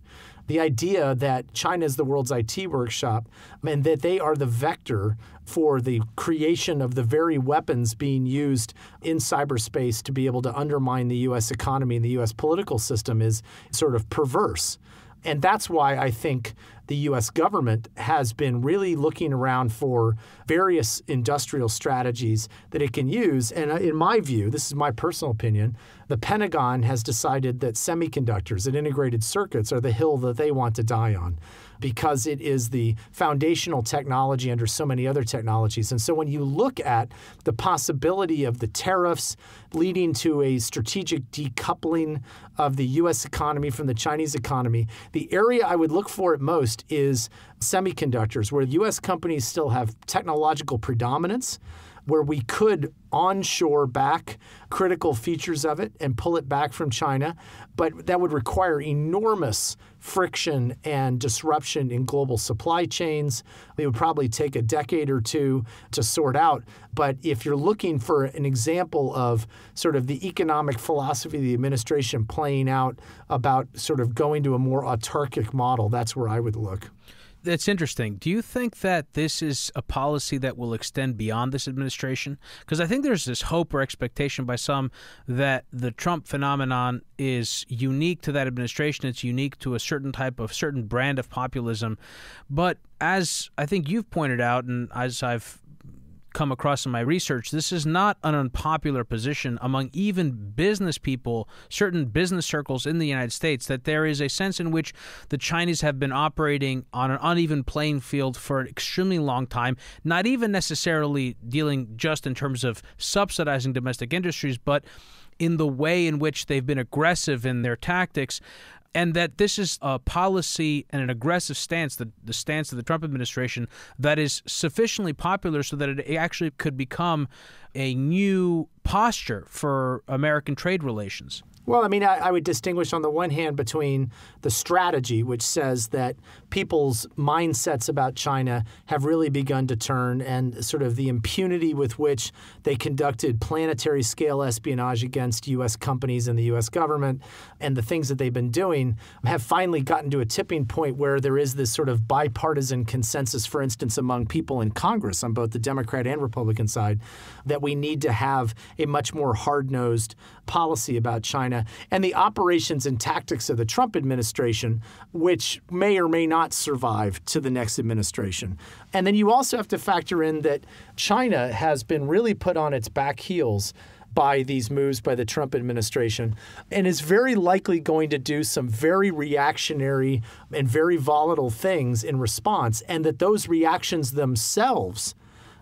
The idea that China is the world's IT workshop and that they are the vector for the creation of the very weapons being used in cyberspace to be able to undermine the U.S. economy and the U.S. political system is sort of perverse. And that's why I think the U.S. government has been really looking around for various industrial strategies that it can use. And in my view, this is my personal opinion, the Pentagon has decided that semiconductors and integrated circuits are the hill that they want to die on, because it is the foundational technology under so many other technologies. And so when you look at the possibility of the tariffs leading to a strategic decoupling of the U.S. economy from the Chinese economy, the area I would look for at most is semiconductors, where U.S. companies still have technological predominance, where we could onshore back critical features of it and pull it back from China. But that would require enormous friction and disruption in global supply chains. It would probably take a decade or two to sort out. But if you're looking for an example of sort of the economic philosophy of the administration playing out about sort of going to a more autarkic model, that's where I would look. That's interesting. Do you think that this is a policy that will extend beyond this administration? Because I think there's this hope or expectation by some that the Trump phenomenon is unique to that administration. It's unique to a certain brand of populism. But as I think you've pointed out, and as I've come across in my research, this is not an unpopular position among even business people, certain business circles in the United States, that there is a sense in which the Chinese have been operating on an uneven playing field for an extremely long time, not even necessarily dealing just in terms of subsidizing domestic industries, but in the way in which they've been aggressive in their tactics. And that this is a policy and an aggressive stance, the stance of the Trump administration, that is sufficiently popular so that it actually could become a new posture for American trade relations. Well, I mean, I would distinguish on the one hand between the strategy, which says that people's mindsets about China have really begun to turn, and sort of the impunity with which they conducted planetary scale espionage against U.S. companies and the U.S. government, and the things that they've been doing have finally gotten to a tipping point where there is this sort of bipartisan consensus, for instance, among people in Congress on both the Democrat and Republican side, that we need to have a much more hard-nosed policy about China. And the operations and tactics of the Trump administration, which may or may not survive to the next administration. And then you also have to factor in that China has been really put on its back heels by these moves by the Trump administration, and is very likely going to do some very reactionary and very volatile things in response, and that those reactions themselves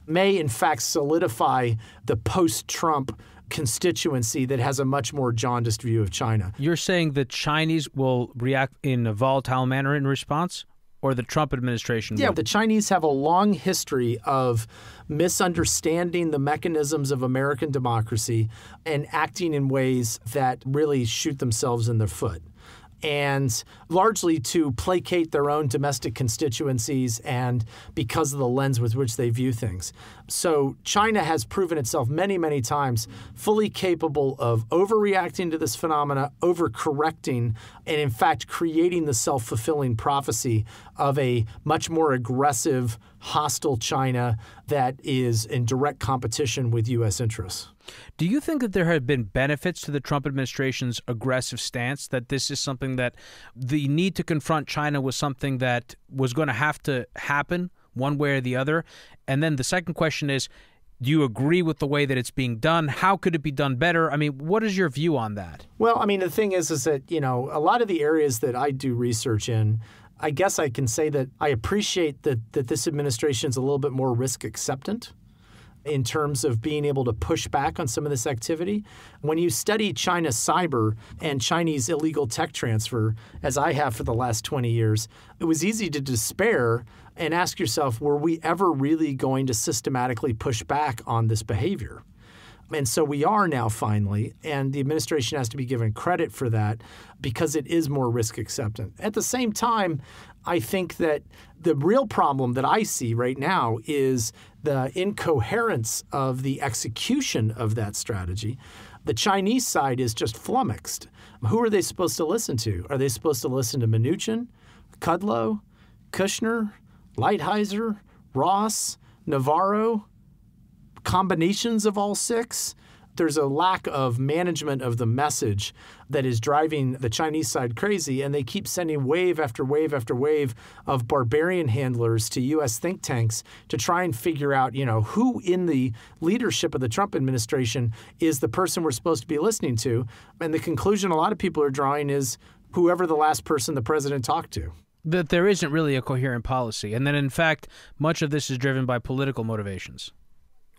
may in fact solidify the post-Trump constituency that has a much more jaundiced view of China. You're saying the Chinese will react in a volatile manner in response, or the Trump administration? Yeah, the Chinese have a long history of misunderstanding the mechanisms of American democracy and acting in ways that really shoot themselves in the foot, and largely to placate their own domestic constituencies and because of the lens with which they view things. So China has proven itself many, many times fully capable of overreacting to this phenomena, overcorrecting, and in fact creating the self-fulfilling prophecy of a much more aggressive, hostile China that is in direct competition with U.S. interests. Do you think that there have been benefits to the Trump administration's aggressive stance, that this is something that the need to confront China was something that was going to have to happen one way or the other? And then the second question is, do you agree with the way that it's being done? How could it be done better? I mean, what is your view on that? Well, I mean, the thing is that, you know, a lot of the areas that I do research in, I guess I can say that I appreciate that this administration is a little bit more risk acceptant in terms of being able to push back on some of this activity. When you study China's cyber and Chinese illegal tech transfer, as I have for the last 20 years, it was easy to despair and ask yourself, were we ever really going to systematically push back on this behavior? And so we are now finally, and the administration has to be given credit for that because it is more risk acceptant. At the same time, I think that the real problem that I see right now is the incoherence of the execution of that strategy. The Chinese side is just flummoxed. Who are they supposed to listen to? Are they supposed to listen to Mnuchin, Kudlow, Kushner, Lighthizer, Ross, Navarro? Combinations of all six? There's a lack of management of the message that is driving the Chinese side crazy, and they keep sending wave after wave after wave of barbarian handlers to U.S. think tanks to try and figure out, who in the leadership of the Trump administration is the person we're supposed to be listening to. And the conclusion a lot of people are drawing is whoever the last person the president talked to. That there isn't really a coherent policy, and that, in fact, much of this is driven by political motivations.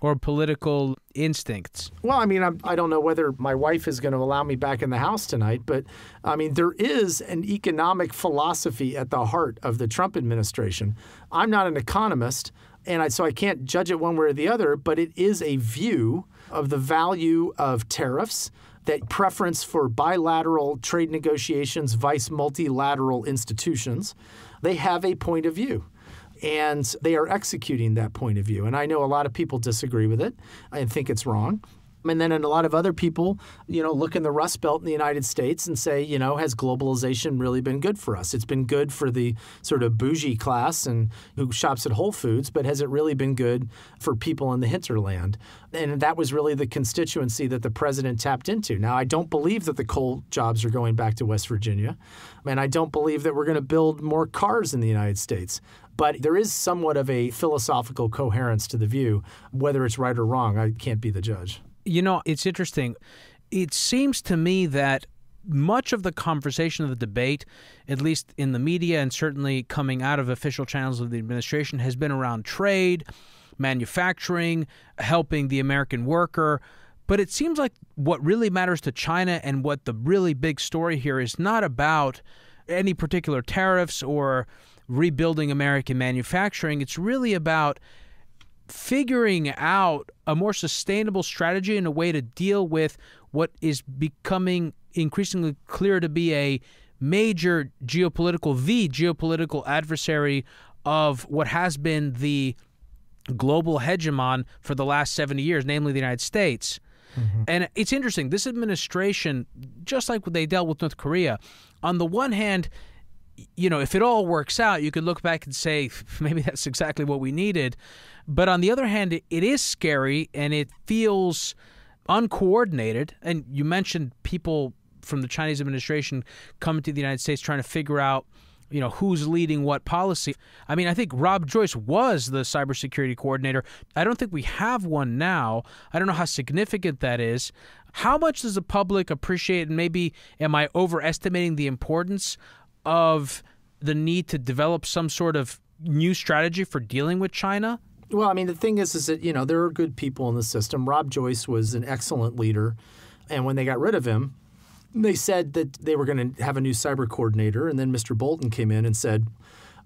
Or political instincts? Well, I don't know whether my wife is going to allow me back in the house tonight, but there is an economic philosophy at the heart of the Trump administration. I'm not an economist, and so I can't judge it one way or the other, but it is a view of the value of tariffs, that preference for bilateral trade negotiations vice multilateral institutions. They have a point of view. And they are executing that point of view. And I know a lot of people disagree with it and think it's wrong. And then a lot of other people, look in the Rust Belt in the United States and say, has globalization really been good for us? It's been good for the sort of bougie class and who shops at Whole Foods, but has it really been good for people in the hinterland? And that was really the constituency that the president tapped into. Now, I don't believe that the coal jobs are going back to West Virginia, and I don't believe that we're going to build more cars in the United States. But there is somewhat of a philosophical coherence to the view. Whether it's right or wrong, I can't be the judge. It's interesting. It seems to me that much of the conversation of the debate, at least in the media and certainly coming out of official channels of the administration, has been around trade, manufacturing, helping the American worker. But it seems like what really matters to China and what the really big story here is not about any particular tariffs or rebuilding American manufacturing. It's really about figuring out a more sustainable strategy and a way to deal with what is becoming increasingly clear to be a major geopolitical adversary of what has been the global hegemon for the last 70 years, namely the United States. Mm-hmm. And it's interesting. This administration, just like they dealt with North Korea, on the one hand, if it all works out, you could look back and say, maybe that's exactly what we needed. But on the other hand, it is scary and it feels uncoordinated. And you mentioned people from the Chinese administration coming to the United States trying to figure out, who's leading what policy. I think Rob Joyce was the cybersecurity coordinator. I don't think we have one now. I don't know how significant that is. How much does the public appreciate, and maybe am I overestimating the importance of the need to develop some sort of new strategy for dealing with China? Well, the thing is that, there are good people in the system. Rob Joyce was an excellent leader. And when they got rid of him, they said that they were going to have a new cyber coordinator. And then Mr. Bolton came in and said,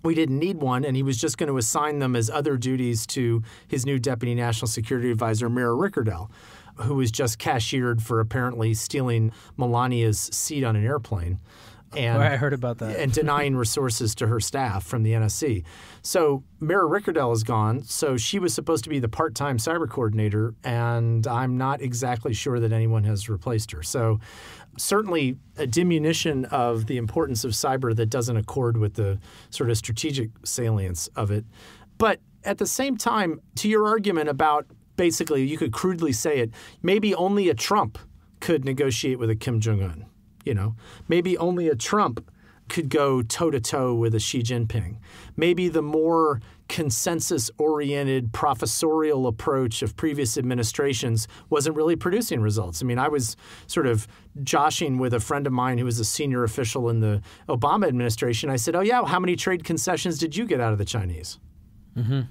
we didn't need one. And he was just going to assign them as other duties to his new Deputy National Security Advisor, Mira Rickerdell, who was just cashiered for apparently stealing Melania's seat on an airplane. And I heard about that. And denying resources to her staff from the NSC. So Mira Rickerdell is gone. So she was supposed to be the part-time cyber coordinator, and I'm not exactly sure that anyone has replaced her. So certainly a diminution of the importance of cyber that doesn't accord with the sort of strategic salience of it. But at the same time, to your argument about basically, you could crudely say it, maybe only a Trump could negotiate with a Kim Jong-un. Maybe only a Trump could go toe-to-toe with a Xi Jinping. Maybe the more consensus-oriented professorial approach of previous administrations wasn't really producing results. I was sort of joshing with a friend of mine who was a senior official in the Obama administration. I said, oh, yeah, how many trade concessions did you get out of the Chinese? Mm-hmm.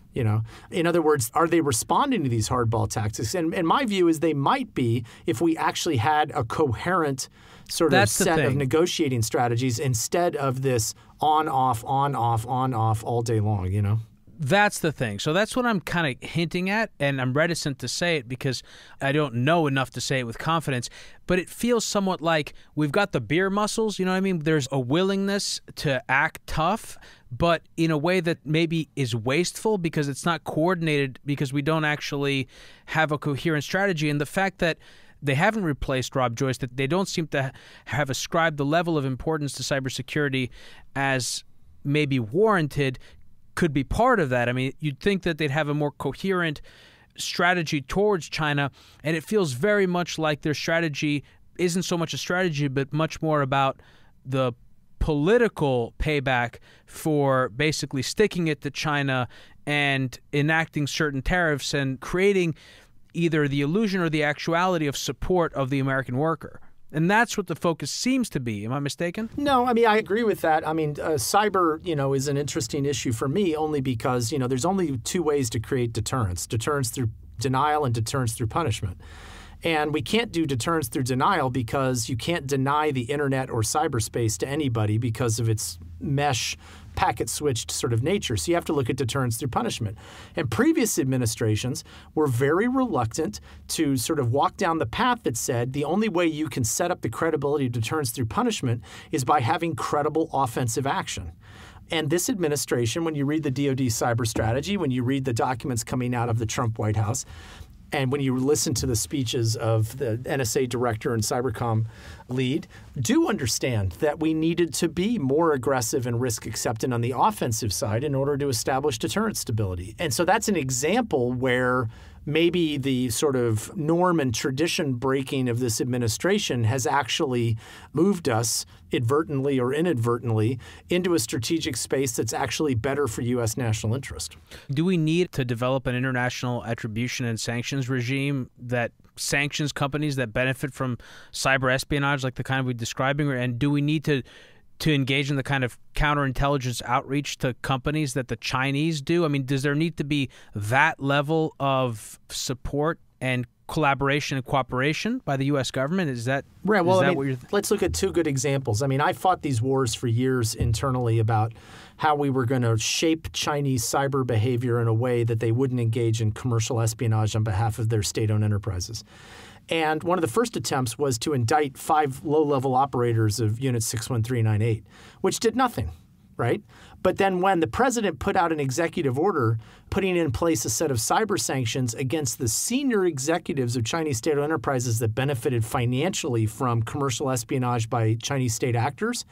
In other words, are they responding to these hardball tactics? And my view is they might be if we actually had a coherent sort of set of negotiating strategies instead of this on, off all day long, That's the thing. So that's what I'm kind of hinting at, and I'm reticent to say it because I don't know enough to say it with confidence. But it feels somewhat like we've got the beer muscles, you know what I mean? There's a willingness to act tough, but in a way that maybe is wasteful because it's not coordinated, because we don't actually have a coherent strategy. And the fact that they haven't replaced Rob Joyce, that they don't seem to have ascribed the level of importance to cybersecurity as maybe warranted, could be part of that. I mean, you'd think that they'd have a more coherent strategy towards China, and it feels very much like their strategy isn't so much a strategy, but much more about the political payback for basically sticking it to China and enacting certain tariffs and creating either the illusion or the actuality of support of the American worker. And that's what the focus seems to be. Am I mistaken? No, I mean, I agree with that. I mean, cyber, is an interesting issue for me only because, there's only two ways to create deterrence. Deterrence through denial and deterrence through punishment. And we can't do deterrence through denial because you can't deny the internet or cyberspace to anybody because of its mesh packet switched sort of nature. So you have to look at deterrence through punishment. And previous administrations were very reluctant to sort of walk down the path that said the only way you can set up the credibility of deterrence through punishment is by having credible offensive action. And this administration, when you read the DoD cyber strategy, when you read the documents coming out of the Trump White House, and when you listen to the speeches of the NSA director and Cybercom lead, do understand that we needed to be more aggressive and risk acceptant on the offensive side in order to establish deterrent stability. And so that's an example where maybe the sort of norm and tradition breaking of this administration has actually moved us advertently or inadvertently into a strategic space that's actually better for U.S. national interest. Do we need to develop an international attribution and sanctions regime that sanctions companies that benefit from cyber espionage like the kind we're describing? And do we need to engage in the kind of counterintelligence outreach to companies that the Chinese do? I mean, does there need to be that level of support and collaboration and cooperation by the U.S. government? Is that right? Well, what you're let's look at two good examples. I mean, I fought these wars for years internally about how we were going to shape Chinese cyber behavior in a way that they wouldn't engage in commercial espionage on behalf of their state-owned enterprises. And one of the first attempts was to indict 5 low-level operators of Unit 61398, which did nothing, right? But then when the president put out an executive order putting in place a set of cyber sanctions against the senior executives of Chinese state-owned enterprises that benefited financially from commercial espionage by Chinese state actors,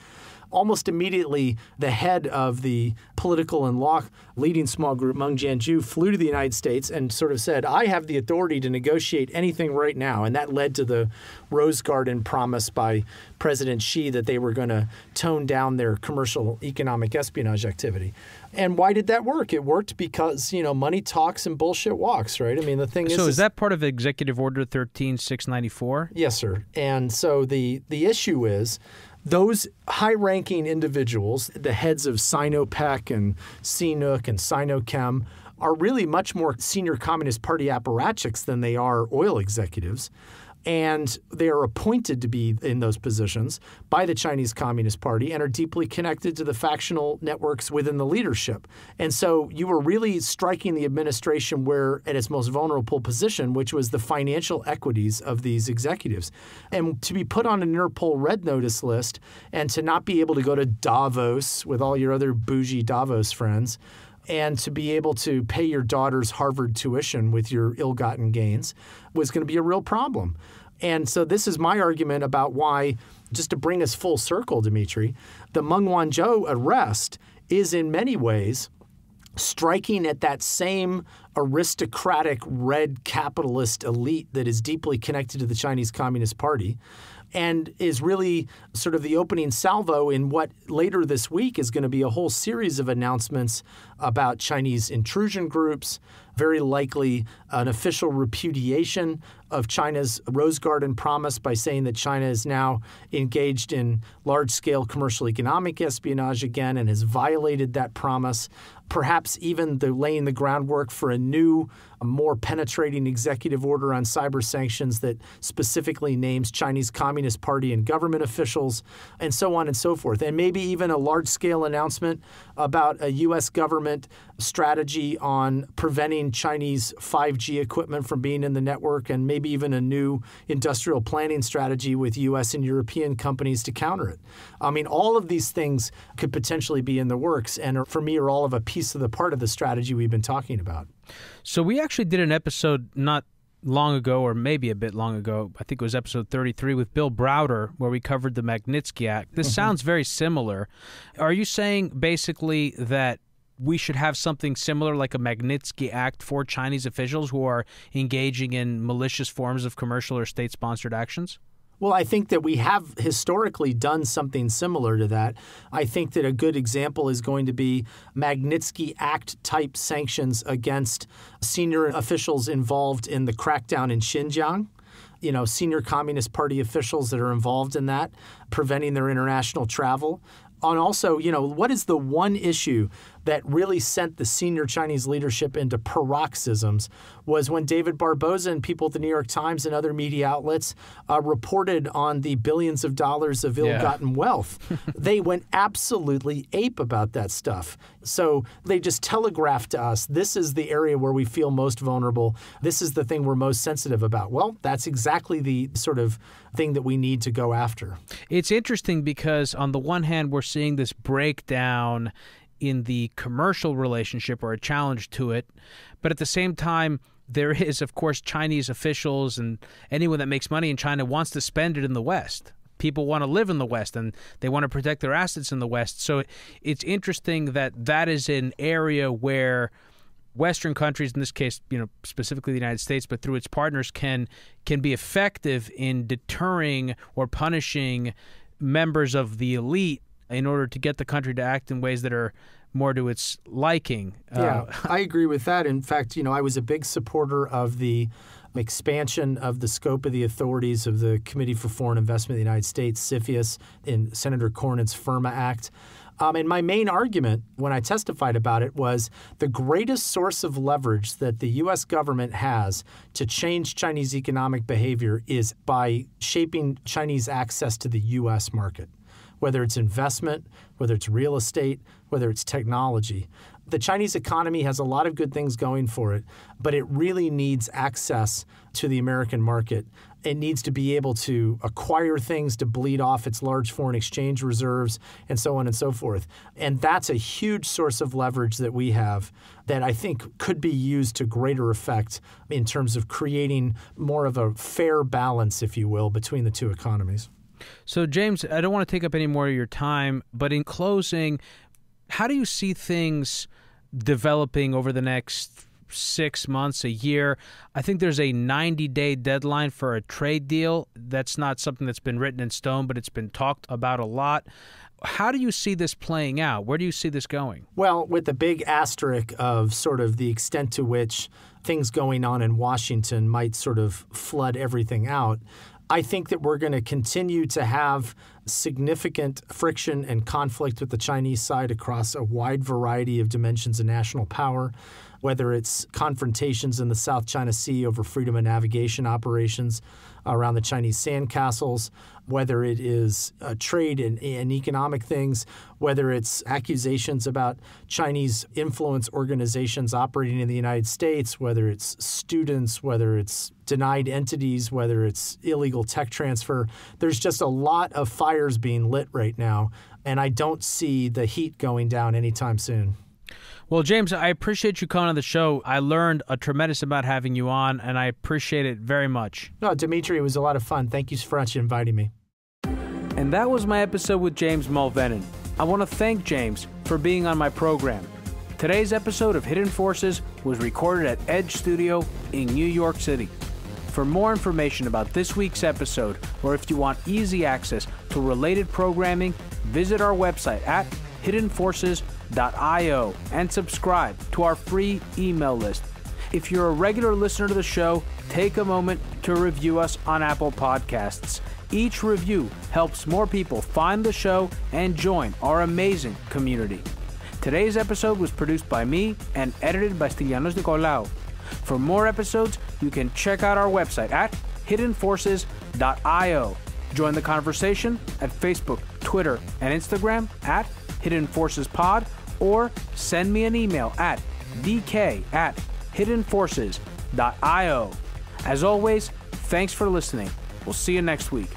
almost immediately, the head of the political and law leading small group, Meng, flew to the United States and sort of said, I have the authority to negotiate anything right now. And that led to the Rose Garden promise by President Xi that they were going to tone down their commercial economic espionage activity. And why did that work? It worked because, money talks and bullshit walks, right? I mean, the thing is... So is that part of Executive Order 13694? Yes, sir. And so the issue is those high-ranking individuals, the heads of Sinopec and CNOOC and Sinochem, are really much more senior Communist Party apparatchiks than they are oil executives. And they are appointed to be in those positions by the Chinese Communist Party and are deeply connected to the factional networks within the leadership. And so you were really striking the administration where at its most vulnerable position, which was the financial equities of these executives. And to be put on an Interpol Red Notice list and to not be able to go to Davos with all your other bougie Davos friends, and to be able to pay your daughter's Harvard tuition with your ill-gotten gains was going to be a real problem. And so this is my argument about why, just to bring us full circle, Demetri, the Meng Wanzhou arrest is in many ways striking at that same aristocratic red capitalist elite that is deeply connected to the Chinese Communist Party and is really sort of the opening salvo in what later this week is going to be a whole series of announcements about Chinese intrusion groups, very likely an official repudiation of China's Rose Garden promise by saying that China is now engaged in large-scale commercial economic espionage again and has violated that promise. Perhaps even laying the groundwork for a new, more penetrating executive order on cyber sanctions that specifically names Chinese Communist Party and government officials, and so on and so forth. And maybe even a large-scale announcement about a U.S. government strategy on preventing Chinese 5G equipment from being in the network, and maybe even a new industrial planning strategy with U.S. and European companies to counter it. I mean, all of these things could potentially be in the works, and for me are all of a piece of the part of the strategy we've been talking about. So we actually did an episode not long ago, or maybe a bit long ago, I think it was episode 33 with Bill Browder, where we covered the Magnitsky Act. This sounds very similar. Are you saying basically that we should have something similar like a Magnitsky Act for Chinese officials who are engaging in malicious forms of commercial or state-sponsored actions? Well, I think that we have historically done something similar to that. I think that a good example is going to be Magnitsky Act-type sanctions against senior officials involved in the crackdown in Xinjiang. You know, senior Communist Party officials that are involved in that, preventing their international travel. And also, you know, what is the one issue that really sent the senior Chinese leadership into paroxysms was when David Barboza and people at the New York Times and other media outlets reported on the billions of dollars of ill-gotten wealth. They went absolutely ape about that stuff. So they just telegraphed to us, this is the area where we feel most vulnerable. This is the thing we're most sensitive about. Well, that's exactly the sort of thing that we need to go after. It's interesting because on the one hand, we're seeing this breakdown in the commercial relationship or a challenge to it. But at the same time, there is, of course, Chinese officials and anyone that makes money in China wants to spend it in the West. People want to live in the West and they want to protect their assets in the West. So it's interesting that that is an area where Western countries, in this case, you know, specifically the United States, but through its partners, can be effective in deterring or punishing members of the elite in order to get the country to act in ways that are more to its liking. Yeah, I agree with that. In fact, you know, I was a big supporter of the expansion of the scope of the authorities of the Committee for Foreign Investment in the United States, CFIUS, in Senator Cornyn's FIRMA Act. And my main argument when I testified about it was the greatest source of leverage that the U.S. government has to change Chinese economic behavior is by shaping Chinese access to the U.S. market, whether it's investment, whether it's real estate, whether it's technology. The Chinese economy has a lot of good things going for it, but it really needs access to the American market. It needs to be able to acquire things to bleed off its large foreign exchange reserves and so on and so forth. And that's a huge source of leverage that we have that I think could be used to greater effect in terms of creating more of a fair balance, if you will, between the two economies. So, James, I don't want to take up any more of your time, but in closing, how do you see things developing over the next 6 months, a year? I think there's a 90-day deadline for a trade deal. That's not something that's been written in stone, but it's been talked about a lot. How do you see this playing out? Where do you see this going? Well, with the big asterisk of sort of the extent to which things going on in Washington might sort of flood everything out, I think that we're going to continue to have significant friction and conflict with the Chinese side across a wide variety of dimensions of national power, whether it's confrontations in the South China Sea over freedom of navigation operations around the Chinese sandcastles, whether it is trade and economic things, whether it's accusations about Chinese influence organizations operating in the United States, whether it's students, whether it's denied entities, whether it's illegal tech transfer. There's just a lot of fires being lit right now, and I don't see the heat going down anytime soon. Well, James, I appreciate you coming on the show. I learned a tremendous amount having you on, and I appreciate it very much. No, Demetri, it was a lot of fun. Thank you so much for inviting me. And that was my episode with James Mulvenon. I want to thank James for being on my program. Today's episode of Hidden Forces was recorded at Edge Studio in New York City. For more information about this week's episode, or if you want easy access to related programming, visit our website at hiddenforces.io and subscribe to our free email list. If you're a regular listener to the show, take a moment to review us on Apple Podcasts. Each review helps more people find the show and join our amazing community. Today's episode was produced by me and edited by Stylianos Nicolaou. For more episodes, you can check out our website at hiddenforces.io. Join the conversation at Facebook, Twitter, and Instagram at Hidden Forces Pod, or send me an email at dk@hiddenforces.io. As always, thanks for listening. We'll see you next week.